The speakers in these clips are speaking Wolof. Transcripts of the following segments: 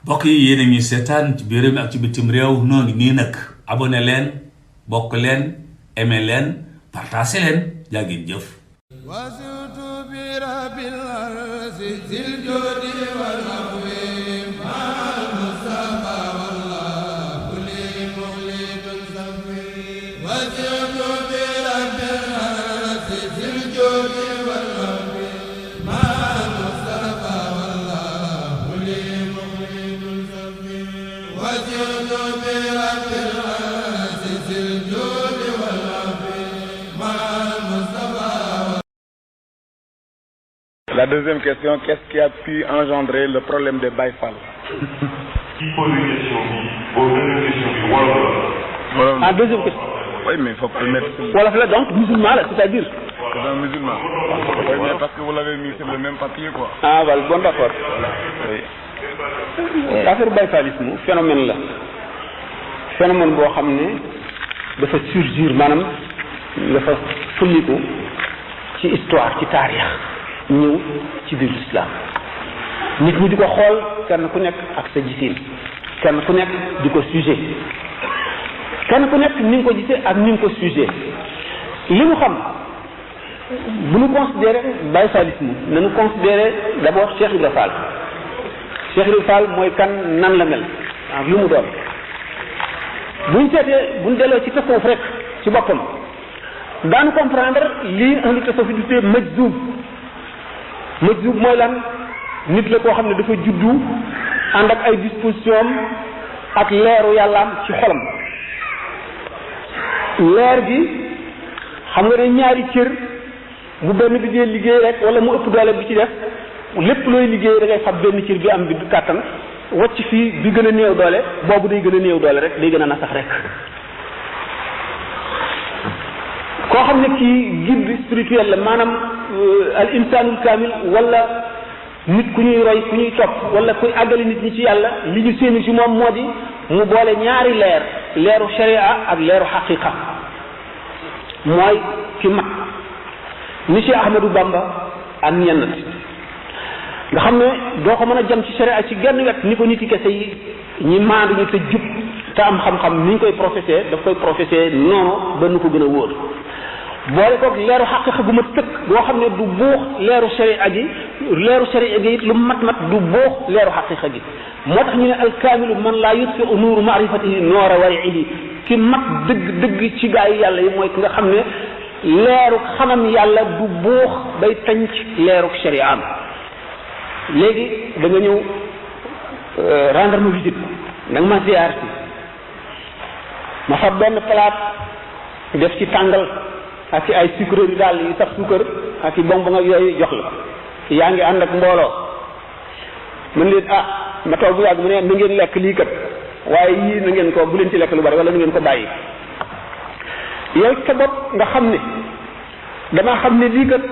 mbokk yi yéen a ngi seetaan ci biir réew mi ak ci bitim réew noo ngi nii nag abonné leen bokk leen aimé leen partagé leen jaa ngeen jëf. La deuxième question, qu'est-ce qui a pu engendrer le problème des Baye Fall? Ah, deuxième question. Oui, mais il faut mettre... Voilà, là, donc, musulman, là, c'est-à-dire? C'est un musulman. Oui, mais parce que vous l'avez mis sur le même papier, quoi. Ah, voilà, bon, d'accord. Oui. Affaire Baye Fallisme, phénomène là. Phénomène boo xam ne dafa surgir maanaam dafa fulliku ci histoire ci taarix ñëw ci biir l'islam nit ñi di ko xool kenn ku nekk ak sa gisin kenn ku nekk di ko sujet kenn ku nekk ni nga ko gisee ak ni nga ko sujet li mu xam bu ñu considéré Baye Fallisme nañu considéré d'abord Cheikh Ibra Fall. Cheikh Ibra Fall mooy kan nan la mel ak lu mu doon buñ seetee buñ delloo ci tasawuf rek ci boppam daanu comprendre lii ahlu tasawuf di tuddee majzub mooy lan nit la koo xam ne dafa juddu ànd ak ay disposition ak leeru yàllaam ci xolam leer gi xam nga ne ñaari cër bu benn bi dee liggéey rek wala mu ëpp doole bi ci def lépp looy liggéey da ngay fab benn cër bi am bi kàttan wacc fii bi gën a néew doole boobu day gën a néew doole rek day gën a nasax rek koo xam ne kii guide spirituel la maanaam al insanul kamil wala nit ku ñuy roy ku ñuy topp wala kuy àggali nit ñi ci yàlla li ñu séenu ci moom moo di mu boole ñaari leeru sharia ak leeru xaqiqa mooy ki mat ni Cheikh Ahmadou Bamba ak ñennat nga xam ne doo ko mën a jam ci sharia ci genn wet ni ko nit yi kese yi ñi maandu ñu te jub te am xam-xam ni ñu koy professé daf koy professé noonu ba nu ko gën a wóor boole koog leeru xaqiqa gu ma tëkk boo xam ne du buux leeru sharia gi it lu mat du buux leeru xaqiqa gi moo tax ñu ne alkaamilu man laa yutfi nuuru maarifatihi noora wariihi ki mat dëgg ci gaa yi yàlla yi mooy ki nga xam ne leeru xamam yàlla du buux day tànc leeru sharia am léegi da nga ñëw rendre ma visite nag ma ziar si ma fa benn plate def ci tàngal ak ci ay sucreries daal yi sax suukar ak ci bonbon ak yooyu jox la yaa ngi ànd ak mbooloo mën leen ma toog bu yàgg mu ne na ngeen lekk lii kat waaye yii na ngeen ko bu leen ci lekk lu bari wala na ngeen ko bàyyi yow sa bopp nga xam ne damaa xam ne lii kat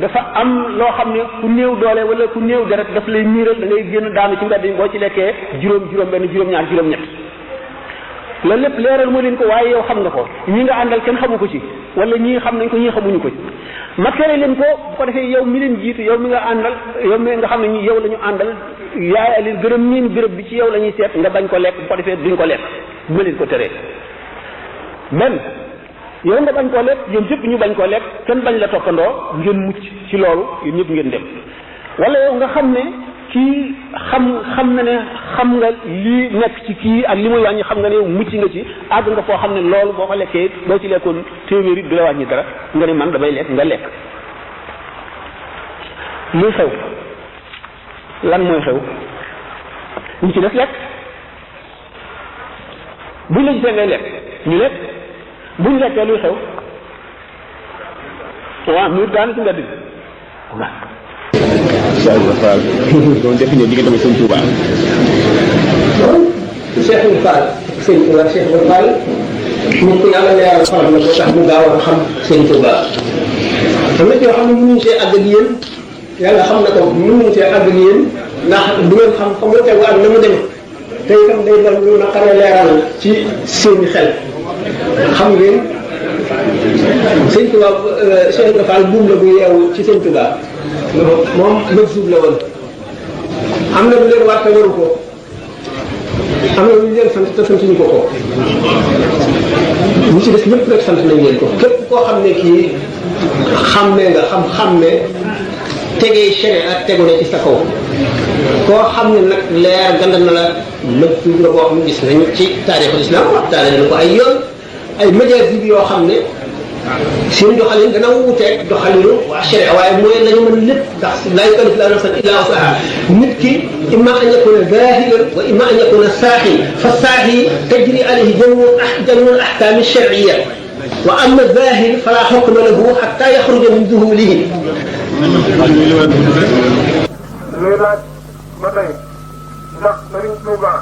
dafa am loo xam ne ku néew doole wala ku néew deret daf lay miiral da ngay génn daanu ci mbedd yi boo ci lekkee juróom benn juróom-ñaar juróom-ñett loolu lépp leeral moo leen ko waaye yow xam nga ko ñi nga àndal kenn xamu ko ci wala ñii xam nañ ko ñii xamuñu ko ci ma tere leen ko bu ko defee yow mi leen jiitu yow mi nga àndal yow mi nga xam ne ñi yow la ñu àndal yaay leen gërëm miin béréb bi ci yow la ñuy seet nga bañ ko lekk bu ko defee duñ ko lekk bu ma leen ko teree benn yow nga bañ koo lekk yéen ñëpp ñu bañ koo lekk kenn bañ la toppandoo ngeen mucc ci loolu yéen ñëpp ngeen dem wala yow nga xam ne kii xam na ne xam nga lii nekk ci kii ak li muy wàññi xam nga ne mucc nga ci àgg nga foo xam ne loolu boo ko lekkee boo ci lekkoon téeméeri du la wàññi dara nga ne man damay lekk nga lekk luy xew lan mooy xew ñu ci def lekk buñ la gisee ngay lekk ñu lekk buñ lekkee luy xew waaw ñu daan ci nga dig waaw Cheikh Ibra Fall doon définir diggante ak Sëñ Touba. Cheikh Ibra Fall Sëñ Touba Cheikh Ibra Fall ñu ko yàlla leeral xolam la ko tax mu gaaw a xam Sëñ Touba am na ci yoo xam ne mënuñu see àgg ak yéen yàlla xam na ko mënuñu see àgg ak yéen ndax du ngeen xam fa mu tegu ak na mu demee te itam day doon lu naqaree leeral ci seen xel xam ngeen Sëñ Touba Cheikh Ibra Fall buum la bu yeewu ci Sëñ Touba moom nëb suuf la woon am na lu leen war te waru ko am na lu leen sant te santuñu ko ko ñu ci des ñëpp rek sant nañ leen ko képp koo xam ne kii xàmmee nga xam-xàmmee tegee sharia tegu ne ci sa kaw koo xam ne nag leer gandal na la lépp la boo xam ne gis nañu ci taarixul islam waxtaane nañu ko ay yoon ay médias bi yoo xam ne seen doxalin dana wuuteeg doxalinu waa sharia waaye mooy lañu mën lépp ndax laa yukallifu llaahu nafsan illaa wus'ahaa nit ki imma an yakuna zaahiran wa imma an yakuna saahi fa saahi tajri alayhi jamii'ul ahkaam ash-shar'iyya wa amma zaahir falaa hukma lahu hattaa yaxruja min zuhuulihi. luy laaj ba tey ndax Sëriñ Tuuba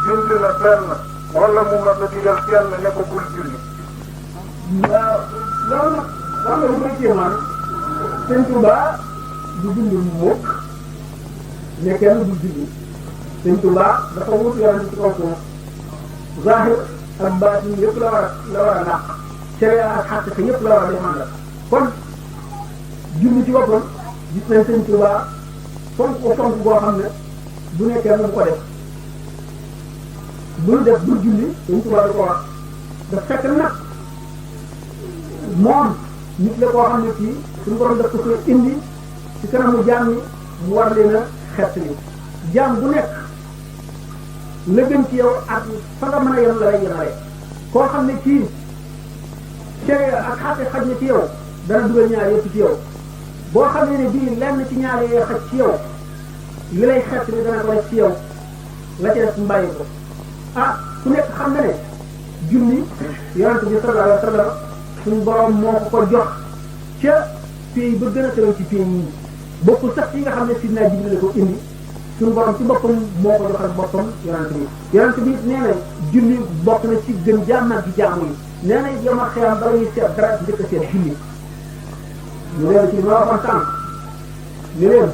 bind na fenn wala mu mën a digal kenn ne ko bul julli. waaw loolu nag wax nga lu may kéemaan Sëñ Tuuba du bind mukk ne kenn du julli Sëñ Tuuba dafa wut yoon ci kaw suuf zahir ak baatin yëpp la war a naq sharia ak xaqiqa yëpp la war a défendre kon julli ci boppam gis nañ Sëñ Tuuba fonk ko fonk boo xam ne bu ne kenn du ko def bul def bul julli Sëñ Tuuba du ko wax daf fekk nag moom nit la koo xam ne kii suñu borom daf ko koy indi ci kanamu jaam yi mu war leen a xettali jaam bu nekk la gën ci yow ak fa nga mën a yem la lay yemale koo xam ne kii cere ak xaate xaj na ci yow dana dugal ñaar yëpp ci yow boo xam ne bii lenn ci ñaar yooyu xaj ci yow li lay xettali dana ko def ci yow la ci def mu bàyyi ko ah ku nekk xam na ne julli yonent bi sallallahu alayhi wa sallam suñu borom moo ko jox ca pays ba gën a tëral ci pays yi bokkul sax yi nga xam ne Sidna Jibril la ko indi suñu borom ci boppam moo ko joxal boppam yonent bi nee na julli bokk na ci gën jaamat gi jaamu yi nee na yow ma xiyam bala ñuy seet dara njëkk a seet julli ñu leen ci li ma waxoon sànq ñu leen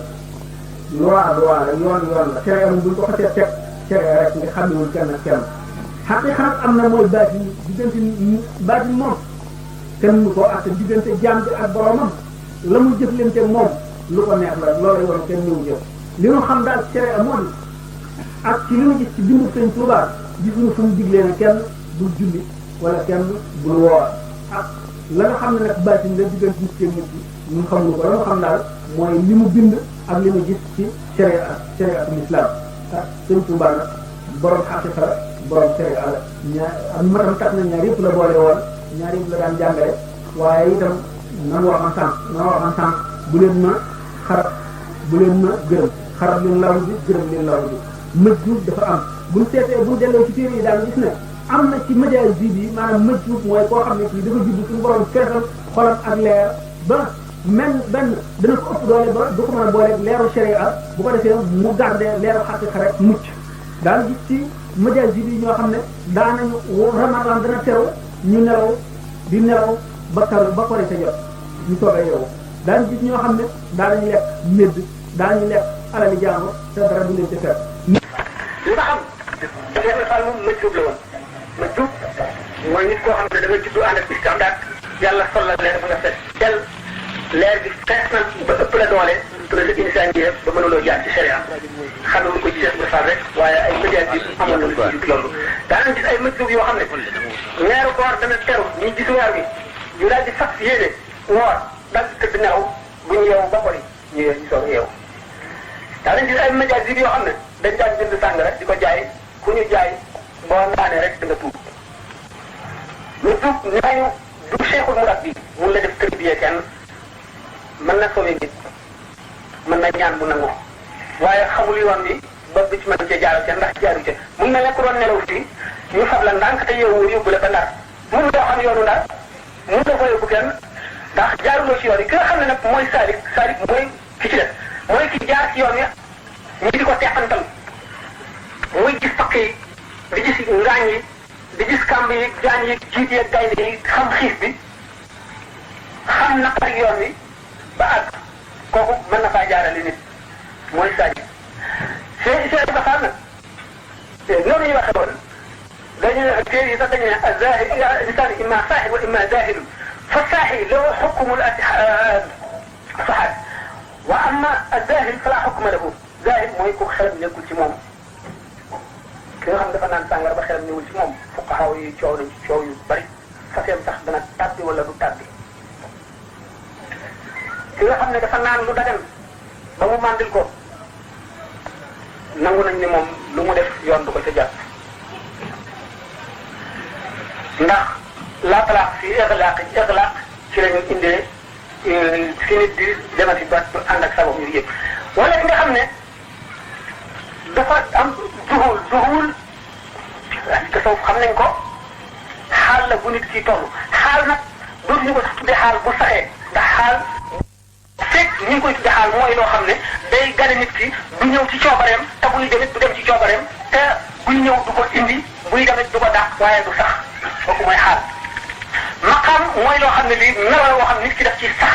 loi la yoon la tere amul buñ ko xasee teg tere rek nga xamewul kenn kenn xaqiqa nag am na mooy baatin moom kenn mu ko ak diggante jaam bi ak boromam la muy jëflante moom lu ko neex la loolu yoon kenn ñëw jëf li ñu xam daal cere amoon ak ci li ñu gis ci bindu Sëñ Tuubaa gisuñu fu mu diglee ne kenn bul julli wala kenn bul woor ak la nga xam ne nag baatin la diggante nit ki nit ki ñun xamuñu ko la nga xam daal mooy li mu bind ak li mu gis ci shariatul islam ak Sëñ Tuubaa nag borom xaqiqa la borom sharia la ñaar ak matam tax na ñaar yëpp la boole woon ñaar yëpp la daan jàngale waaye itam na ma waxoon sànq bu leen ma xarab bu leen ma gërëm xarab leen law bi gërëm leen law bi mëjjuub dafa am buñ seetee buñ delloo ci téere yi daal gis ne am na ci médias bi maanaam mëjjuub mooy koo xam ne kii dafa judd suñu borom feesal xolam ak leer ba benn dana ko ëpp doole ba du ko mën a booleeg leeru sharia bu ko defee mu garder leeru xaqiqa rek mucc daal gis ci médias bi ñoo xam ne daanañu ramadan dana teru ñu nelaw ba korite jot ñu soog a yeewu daan gis ñoo xam ne daanañu lekk médd daanañu lekk alali jàmbur te dara du leen ci fekk. li nga xam Cheikh Fall moom mëjjub la woon mëjjub mooy nit koo xam ne da nga juddu ànd ak istixdaad yàlla sol la leer ba nga fet tel leer bi fees na ba ëpp la doole te la initiative ba mënuloo jaar ci sharia xamul ko ci Cheikh Fall rek waaye ay médias bi amoon na lu ci loolu daanañ gis ay mëjjub yoo xam ne weeru koor dana teru ñu gis weer bi ñu daal di fas yéene woor daal di tëdd nelaw bu ñu yeewu ba pare ñu soog a yeewu daanañ gis ay médias yi yoo xam ne dañ daan jënd sàngara di ko jaay ku ñu jaay boo naanee rek da nga tuub lu tuub ñaañu du cheikhul murabbi mun la def tërbiyee kenn mën na sauver nit mën na ñaan bu nangu waaye xamul yoon bi ba bi ci mën cee jaaru ca ndax jaaru ca mun na nekk doon nelaw fii ñu fab la ndànk te yow yóbbu la ba ndar mun doo xam yoonu ndar mun na ko yóbbu kenn ndax jaaruloo ci yoon yi ki nga xam ne nag mooy saalik mooy ki ci def mooy ki jaar ci yoon yi ñu di ko teqantal muy gis fakk yi di gis ngaañ yi di gis kàmb yi jaan yi jiit yi gaynde yi xam xiif bi xam naqar yoon wi ba àgg kooku mën na faa jaarale nit mooy saalik Cheikh Ibra Fall nag noonu ñuy waxee woon dañu téere yi sax dañu ne azahir insaan imma saaxir wa imma zahir fa saaxir lahu xukmul saxaat wa amma azahir fala xukma lahu zahir mooy ku xelam nekkul ci moom ki nga xam dafa naan sàngara ba xelam ñëwul ci moom fuqahaa yi coow nañ ci coow yu bari faseem sax dana tàbbi wala du tàbbi ki nga xam ne dafa naan lu dagan ba mu màndil ko nangu nañ ni moom lu mu def yoon du ko ca jàpp ndax la talaq fi iglaq ci lañu indee fi nit di demati ba ànd ak sabab yu yëpp wala ki nga xam ne dafa am duhul te foofu xam nañ ko xaal la bu nit ki toll xaal nag dootuñu ko sax tuddee xaal bu saxee ndax xaal fekk ñu ngi koy tuddee xaal mooy loo xam ne day gane nit ki du ñëw ci coobareem te buy demit du dem ci coobareem te buy ñëw du ko indi buy demit du ko dàq waaye du sax kooku mooy xaal maqaam mooy loo xam ne lii melo la woo xam nit ki daf ci sax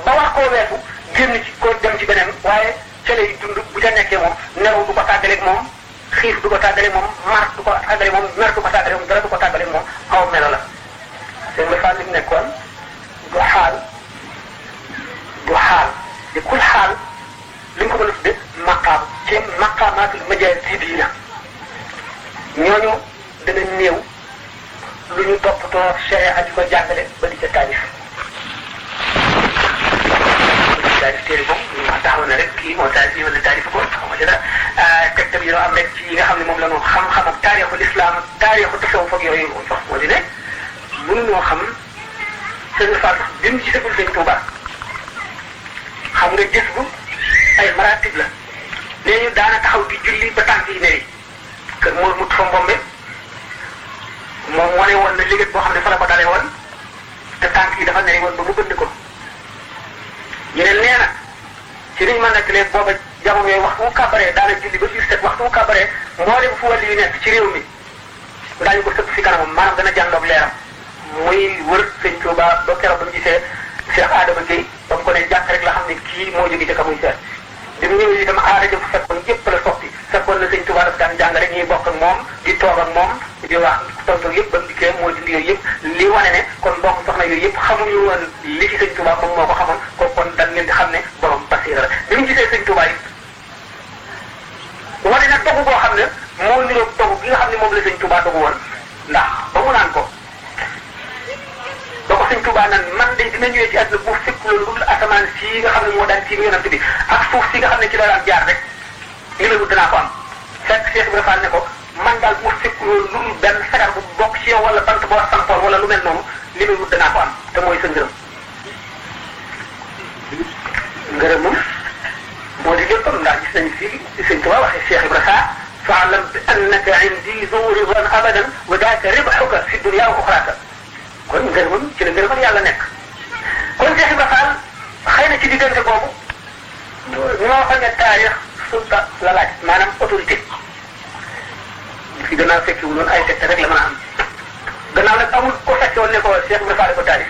ba wax koo weesu génn ci ko dem ci beneen waaye ca lay dund bu ca nekkee moom nelaw du ko tàggaleeg moom xiif du ko tàggaleeg moom mar du ko tàggaleeg moom mer du ko tàggaleeg moom dara du ko tàggaleeg moom aw melo la seen nga li mu nekkoon du xaal di kul xaal li nga ko mën a tudde maqaam ci maqaamaatul majaazibina ñooñu dana néew lu ñu toppatoo sharia di ko jàngale ba di ca taalif téere boobu ma taxaw na rek kii moo taalif wala taalif ko xaw ma ci dara tegtal yi am rek ci yi nga xam ne moom la ñu xam-xam ak taarixul islam ak taarixu tasawuf ak yooyu wax moo di ne mënuñoo xam sëñ Fall bi mu gisagul sëñ Tuuba xam nga gis bu ay maratib la léegi daana taxaw di julli ba tànk yi neri kër moo mut fa mbombe moom wane woon na liggéey boo xam ne fa la ko dalee woon te tànk yi dafa neri woon ba mu bënd ko ñeneen nee na ci niñ mën nekk léegi booba jamono yooyu waxtu mu kàbbaree daana julli ba 17 waxtu mu kàbbaree mboolem fu wàll yu nekk ci réew mi daañu ko sëpp si kanamam maanaam dana jàndoog leeram muy wër sëñ Tuuba ba keroog ba mu gisee Cheikh Adama Gueye ba mu ko ne jàkk rek la xam ne kii moo jóge ca ka muy seet bi mu ñëwee itam aada jëf fekkoon yëpp la soppi fekkoon na sëñ Tuuba daf daan jàngale ñuy bokk ak moom di toog ak moom di wax tontu yëpp ba mu dikkee moo dindi yooyu yëpp li wane ne kon bokk soxna yooyu yëpp xamuñu woon li ci sëñ Tuuba moom moo ko xamoon ko kon dañ leen di xam ne borom basiira la bi mu gisee sëñ Tuuba yi wane na dogu boo xam ne moo niroog dogu gi nga xam ne moom la sëñ Tuuba dogu woon ndax ba mu naan ko ba ko sëñ Tuuba naan man de dina ñëwee ci àdduna bu fekk loolu dul asamaan sii nga xam ne moo daan tiim yonent bi ak suuf si nga xam ne ci la daan jaar rek li may wut danaa ko am fekk Cheikh Ibrahima Fall ne ko man daal bu fekk loolu lu benn sagar bu bokk ci yow wala bant boo sampoon wala lu mel noonu li may wut danaa ko am te mooy sa ngërëm ngërëm moom moo di léppam ndax gis nañu fii ci sëñ Tuuba waxee Cheikh Ibrahima fa'lam bi annaka indi zu ridan abadan wa daaka ribhuka fi dunya wa uxraaka kon ngërëmam ci la ngërëmal yàlla nekk kon Cheikh Ibrahima Fall xëy na ci diggante boobu ñoo xam ne taarix sulta la laaj maanaam autorité fi gannaaw fekki wu noonu ay secte rek la mën a am gannaaw nag amul ko fekke woon ne ko Cheikh Ibrahima Fall ko taarix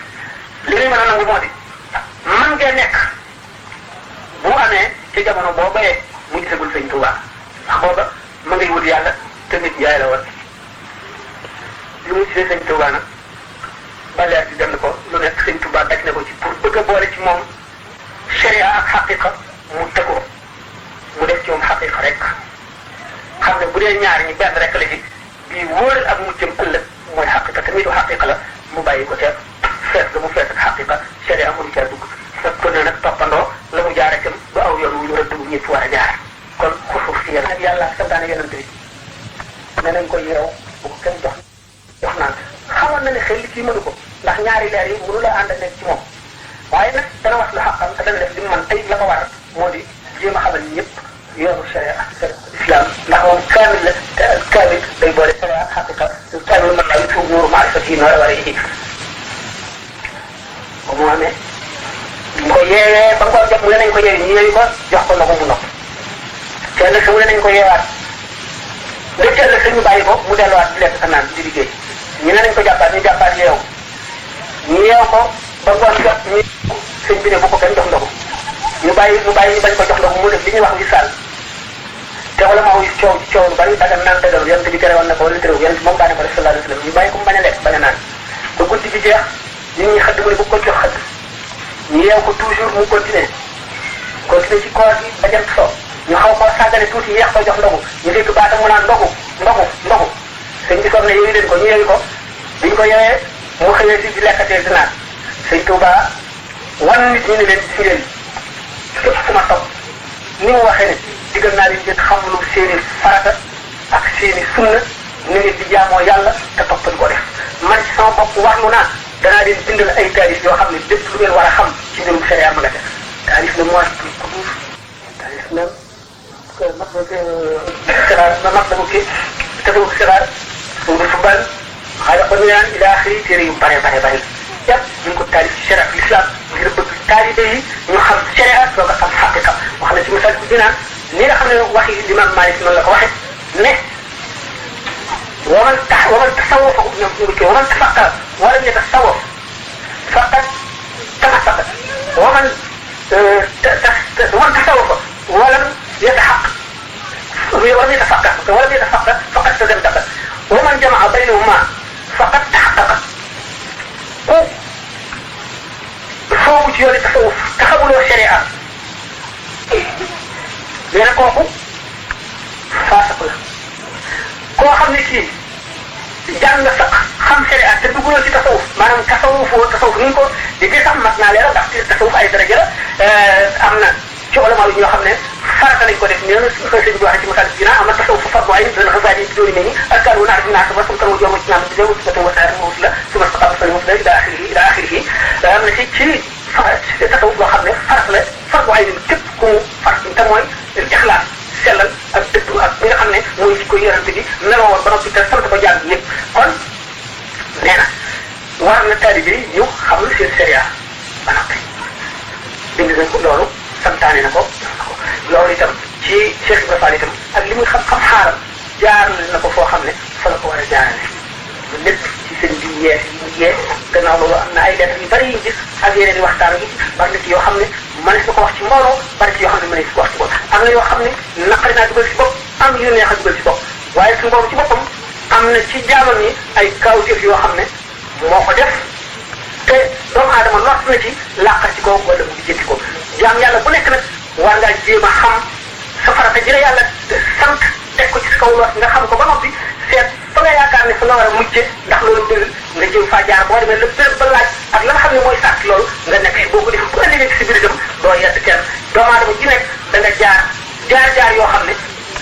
li ñuy mën a nangu moo di man ngeen nekk bu amee ci jamono boo bayee mu gisagul sëñ Tuuba ndax booba ma ngay wut yàlla te nit yaay la woon li mu gisee sëñ Tuuba nag ba leer di dem ko lu nekk sëñ Tuuba daj na ko ci pour bëgg a boole ci moom sharia ak xaqiqa mu tëggoo mu def ci moom xaqiqa rek xam ne bu dee ñaar ñi benn rek la ci bii wóoral ak mu jëm ëllëg mooy xaqiqa te nitu xaqiqa la mu bàyyi ko ca fees ga mu fees ak xaqiqa sharia mënu caa dugg fekk ko ne nag toppandoo la mu jaar itam ba aw yoon wu ñu rëdd bu ñëpp war a jaar kon xusuuf si yéen ak yàlla santaane yonent bi ne nañ ko yeew bu ko kenn jox naan xamoon na ne xel li kii mënu ko ndax ñaari leer yi mënu la ànd ak nekk ci moom waaye nag dana wax lu xaqam te dana def li mu mën tey la ko war moo di jéem a xamal ñëpp yoonu sharia ak islam ndax moom kaamil la te kaamil day boole sharia ak xaqiqa kaamil mën naa yutub nuuru maarifati yi noora war a yi ba mu amee ñu ko yeewee ba nga ko jox mu ne nañ ko yeewi ñu yeewi ko jox ko ndox mu nopp te ëllëg sa mu ne nañ ko yeewaat nga ci ëllëg sa ñu bàyyi ko mu delluwaat di lekk sa naan di liggéey ñu ne nañ ko jàppaat ñu jàppaat yeew ñu yeew ko ba ngoon jot ñu sëñ bi ne bu ko kenn jox ndogu ñu bàyyi ñu bañ ko jox ndogu mu def li ñuy wax wisaal te wala ma wuy coow ci coow lu bari daga naan dëggal yonent bi tere woon na ko wala terew yonent moom baa ne ko def sallallahu alayhi wa sallam ñu bàyyi ko mu bañ a lekk bañ a naan ba guddi gi jeex nit ñi xëdd mu ne bu ko jox xëdd ñu yeew ko toujours mu continuer ci koor gi ba jant so ñu xaw koo sàggane tuuti yeex ko jox ndogu ñu dégg baatam mu naan ndogu sonne yooyu leen ko ñu yeewi ko biñ ko yeewee mu xëyee si di lekkatee di naan sëñ Tuuba wan nit ñi ne leen si ngeen képp ku ma topp ni mu waxee ne digal naa leen ngeen xamlu seeni farata ak seeni sunna ni ngeen di jaamoo yàlla te toppal ko def man ci sama bopp warlu naa danaa leen bindal ay taalif yoo xam ne lépp lu ngeen war a xam ci mbirum sharia ma nga def taalif na mooy kuduus taalif na mag kii tasawuf siraar nga subal xaala ko nuyaan ila axiri téere yu bare yëpp ñu ngi ko taalif ci sharia l'islam ngir bëgg taalibe yi ñu xam sharia soo ko xam xaqiqa wax na ci misal bi dinaan ni nga xam ne waxi Imam Malik noonu la ko waxe ne waman tasawwafa waman tafaqqa walam yatasawwaf faqad tamassaka waman tasawwafa walam yatafaqqa faqad tazandaqa waman jama'a baynahuma faqad tahaqqaqa ku soobu ci yooni tasawuf te xamuloo sharia nee na kooku faasiq la koo xam ne kii jàng nga sax xam sharia te dugguloo ci tasawuf maanaam tasawuf ni ko di sax mat naa leeral ndax tasawuf ay daraja la am na ci ulama yi ñoo xam ne farata lañ ko def nee na sëñ bi waxee ci masal dina am na tasawuf fardu ayn dana xasaadi bi dooni mel ni askan wu naa def naa sama sum tamu jomo ci naam bi dewu ci wa saar mawut la suma saqam sal mawut la ila axirihi am na ci tasawuf boo xam ne farat la fardu ayn képp ku farat te mooy ixlaas sellal ak dëgg ak bi nga xam ne mooy ci ko yërante bi meloo woon ba noppi te sant ko jàng ñëpp kon nee na war na taalibe yi ñu xamul seen sharia ba noppi bind nañ ko loolu santaane na ko loolu itam ci Cheikh Ibrahima Fall itam ak li muy xam xaaram jaar na ko foo xam ne fa la ko war a jaarale lu lépp ci seen bi yees yi mu yee gannaaw loolu am na ay lettres yu bari yu gis ak yeneen i waxtaan yi bari na ci yoo xam ne mënees na ko wax ci mbooloo bari ci yoo xam ne mënees ko wax ci bopp am na yoo xam ne naqari naa dugal ci bopp am yu neex a dugal ci bopp waaye suñu boobu ci boppam am na ci jaamam yi ay kawteef yoo xam ne moo ko def te doomu aadama lott na ci làqar ci ko wala mu jëndi ko jaam yàlla bu nekk nag war ngaa jéem a xam sa farata ji la yàlla sant teg ko ci sa kaw lot nga xam ko ba noppi seet fa nga yaakaar ne fa nga war a mujje ndax loolu dëgg nga jëm faa jaar boo demee la béréb ba laaj ak la nga xam ne mooy sàrt loolu nga nekk boo ko def bu ëllëgee ci si biir itam doo yedd kenn doomu aadama ji nekk da nga jaar yoo xam ne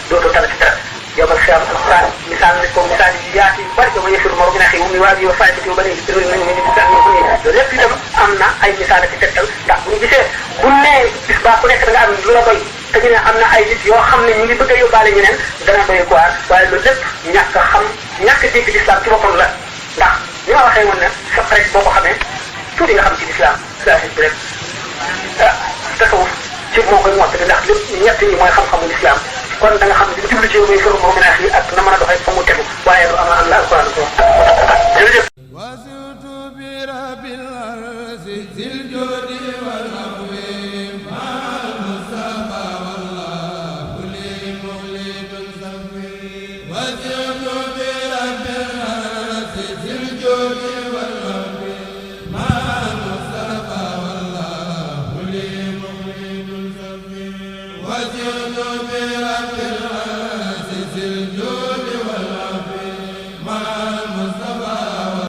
dootoo dara ci dara yomal xiyam alquran misaal ne ko misaal yi yaatu yu bari dama yëfiru moro ginaa xëy moom mi waa ji wa fay ko ba ne loolu lépp itam am na ay misaal ak tegtal ndax bu ñu gisee bu nee bis baa ku nekk da nga am lu la doy te ñu ne am na ay nit yoo xam ne ñu ngi bëgg a yóbbaale ñeneen dana doy quoi waaye loolu lépp ñàkk a xam ñàkk a dégg l'islam ci boppam la ndax ni ma waxee woon ne sopp rek boo ko xamee tuuti nga xam ci l'islam saaxit bi rek tasawuf ci moo koy mottali ndax lépp ñett ñi mooy xam-xamu l'islam kon da nga xam ne li mu jublu ci yow muy fëru moo mën a yi ak